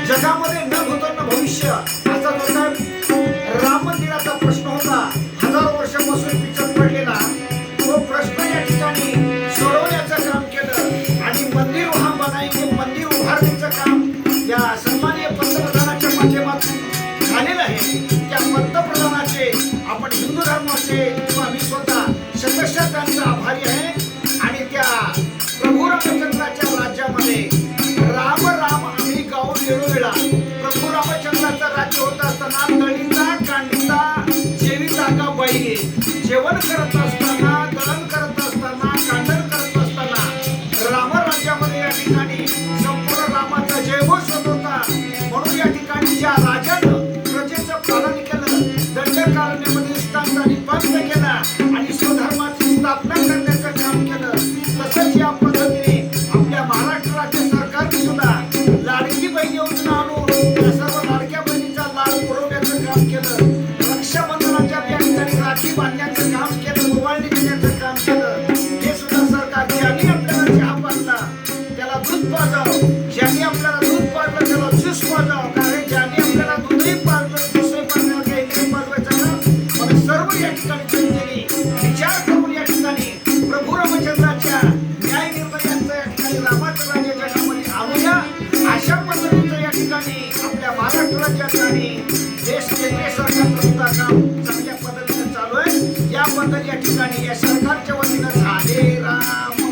जगामध्ये न भूतो न भविष्य असा होता राम मंदिराचा प्रश्न होता. हजारो वर्षापासून पिचत पडलेला तो प्रश्न या ठिकाणी सोडवण्याचं काम केलं आणि मंदिर वहां बनाएंगे मंदिर उभारण्याचं काम या सन्माननीय पंतप्रधानांच्या माध्यमातून झालेलं आहे. त्या पंतप्रधानाचे आपण हिंदू धर्माचे किंवा मी स्वतः शतशः त्यांचा आभारी आहे. आणि त्या प्रभू रामचंद्राच्या राज्यामध्ये राम राम आम्ही गाव वेळोवेळा प्रभू रामचंद्राचं राज्य होत असताना तळीचा कांडीचा जेवीचा का बाई जेवण करत असताना दळण करत असताना कांडण करत असताना राम राज्यामध्ये या ठिकाणी संपूर्ण रामाचा जयघोष होत होता. म्हणून या ठिकाणी ज्या राजानं प्रजेचं पालन केलं, दंडकारण्यामध्ये स्थानचा निपात केला आणि स्वधर्माची स्थापना करण्याचं काम केलं, तसंच या पद्धतीने आपल्या महाराष्ट्र राज्य सरकारने सुद्धा लाडकी बहीण योजना आणून त्या सर्व लाडक्या बहिणीचा लाभ पुरवण्याचं काम केलं. रक्षाबंधनाच्या त्या ठिकाणी राखी बांधण्याचं काम केलं, ओवाळणी देण्याचं काम केलं. हे सुद्धा सरकार ज्यांनी आपल्याला चहा पाजला त्याला दूध पाजाव, ज्यांनी आपल्याला दूध पाजलं त्याला ज्यूस पाजाव, कारण ज्यांनी आपल्याला दूधही पाजलं ज्यूसही पाजलं काही पाजवायचं ना. पण सर्व या ठिकाणी जनतेने विचार करून या ठिकाणी प्रभू रामचंद्राच्या न्याय निर्णयांचं या ठिकाणी रामाचं राज्य जगामध्ये आणूया अशा पद्धतीचं या ठिकाणी आपल्या महाराष्ट्र राज्यात आणि देश केंद्र सरकारचं सुद्धा काम चांगल्या पद्धतीने चालू आहे. या बद्दल या ठिकाणी या सरकारच्या वतीनं झाले राम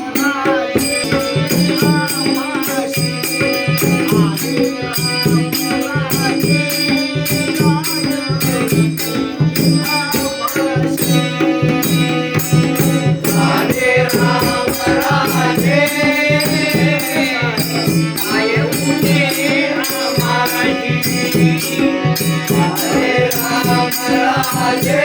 Hare